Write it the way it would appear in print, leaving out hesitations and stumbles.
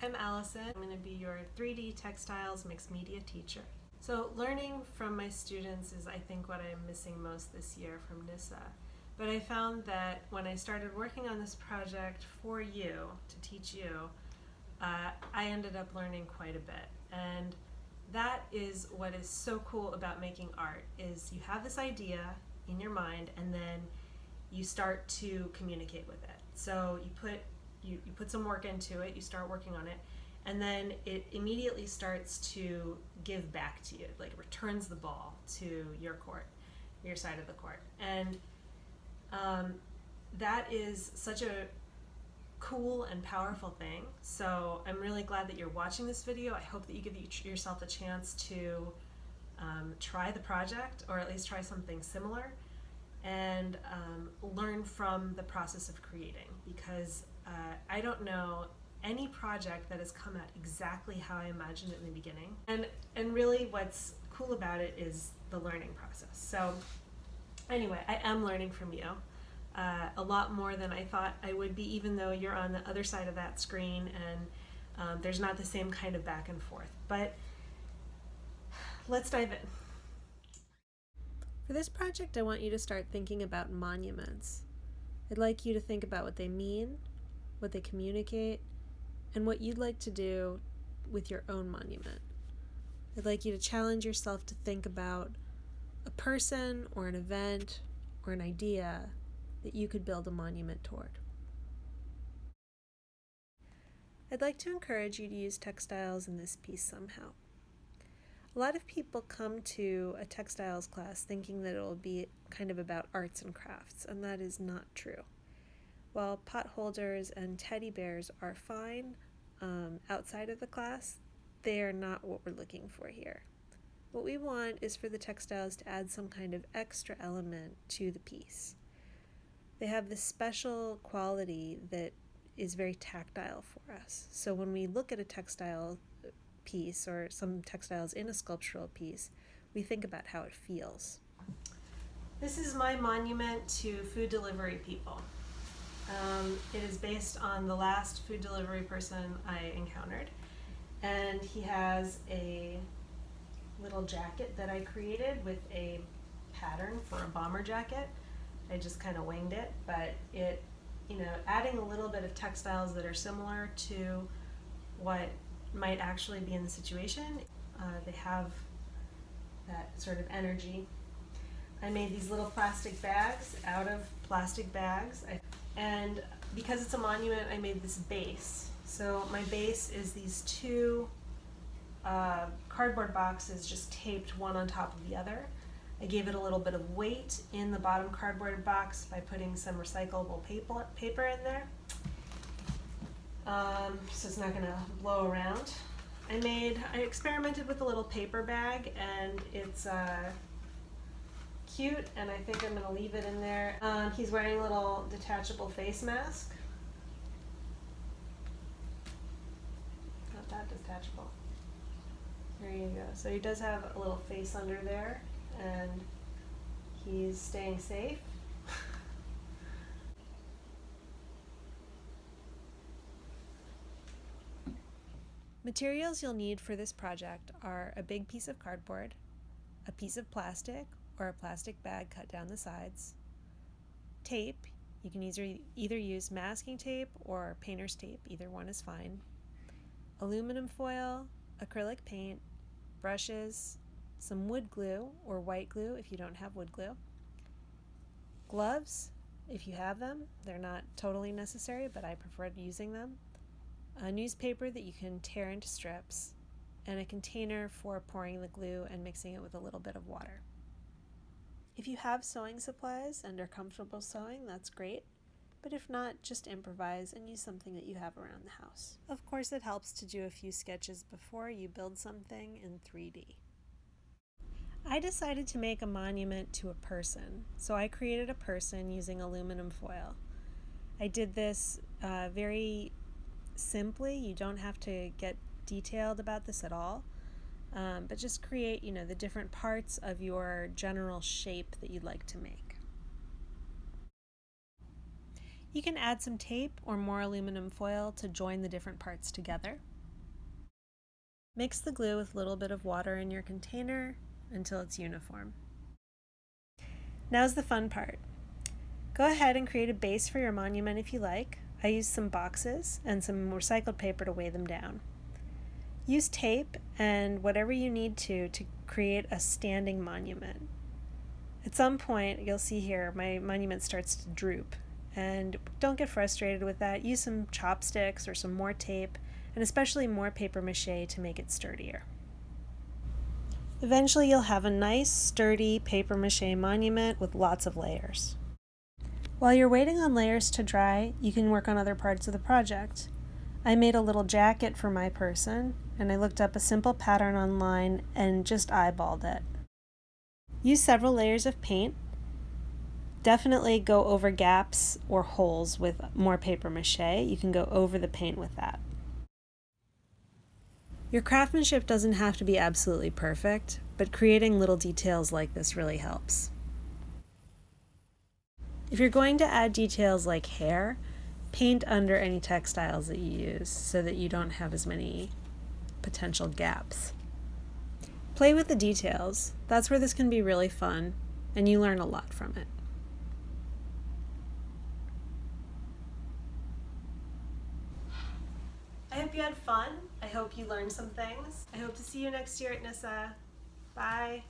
I'm Allison. I'm going to be your 3D textiles mixed media teacher. So learning from my students is, I think, what I'm missing most this year from NYSSSA. But I found that when I started working on this project for you, to teach you, I ended up learning quite a bit. And that is what is so cool about making art, is you have this idea in your mind and then you start to communicate with it. So you put some work into it, you start working on it, and then it immediately starts to give back to you, like it returns the ball to your court, your side of the court. And that is such a cool and powerful thing. So I'm really glad that you're watching this video. I hope that you give yourself a chance to try the project, or at least try something similar, and learn from the process of creating, because I don't know any project that has come out exactly how I imagined it in the beginning. And really what's cool about it is the learning process. So anyway, I am learning from you a lot more than I thought I would be, even though you're on the other side of that screen and there's not the same kind of back and forth. But let's dive in. For this project, I want you to start thinking about monuments. I'd like you to think about what they mean, what they communicate, and what you'd like to do with your own monument. I'd like you to challenge yourself to think about a person or an event or an idea that you could build a monument toward. I'd like to encourage you to use textiles in this piece somehow. A lot of people come to a textiles class thinking that it will be kind of about arts and crafts, and that is not true. While pot holders and teddy bears are fine outside of the class, they are not what we're looking for here. What we want is for the textiles to add some kind of extra element to the piece. They have this special quality that is very tactile for us. So when we look at a textile piece, or some textiles in a sculptural piece, we think about how it feels. This is my monument to food delivery people. It is based on the last food delivery person I encountered, and he has a little jacket that I created with a pattern for a bomber jacket. I just kind of winged it, but it, adding a little bit of textiles that are similar to what might actually be in the situation. They have that sort of energy. I made these little plastic bags out of plastic bags, and because it's a monument, I made this base. So my base is these two cardboard boxes just taped one on top of the other. I gave it a little bit of weight in the bottom cardboard box by putting some recyclable paper in there. So it's not going to blow around. I experimented with a little paper bag, and it's cute, and I think I'm going to leave it in there. He's wearing a little detachable face mask. Not that detachable. There you go. So he does have a little face under there, and he's staying safe. Materials you'll need for this project are a big piece of cardboard, a piece of plastic or a plastic bag cut down the sides, tape. You can either use masking tape or painter's tape, either one is fine, aluminum foil, acrylic paint, brushes, some wood glue or white glue if you don't have wood glue, gloves if you have them. They're not totally necessary, but I preferred using them, a newspaper that you can tear into strips, and a container for pouring the glue and mixing it with a little bit of water. If you have sewing supplies and are comfortable sewing, that's great, but if not, just improvise and use something that you have around the house. Of course, it helps to do a few sketches before you build something in 3D. I decided to make a monument to a person, so I created a person using aluminum foil. I did this very simply. You don't have to get detailed about this at all, but just create, the different parts of your general shape that you'd like to make. You can add some tape or more aluminum foil to join the different parts together. Mix the glue with a little bit of water in your container until it's uniform. Now's the fun part. Go ahead and create a base for your monument if you like. I used some boxes and some recycled paper to weigh them down. Use tape and whatever you need to create a standing monument. At some point, you'll see here, my monument starts to droop. And don't get frustrated with that. Use some chopsticks or some more tape, and especially more paper mache to make it sturdier. Eventually, you'll have a nice, sturdy paper mache monument with lots of layers. While you're waiting on layers to dry, you can work on other parts of the project. I made a little jacket for my person, and I looked up a simple pattern online and just eyeballed it. Use several layers of paint. Definitely go over gaps or holes with more paper mache. You can go over the paint with that. Your craftsmanship doesn't have to be absolutely perfect, but creating little details like this really helps. If you're going to add details like hair, paint under any textiles that you use so that you don't have as many potential gaps. Play with the details. That's where this can be really fun, and you learn a lot from it. I hope you had fun. I hope you learned some things. I hope to see you next year at NYSSSA. Bye.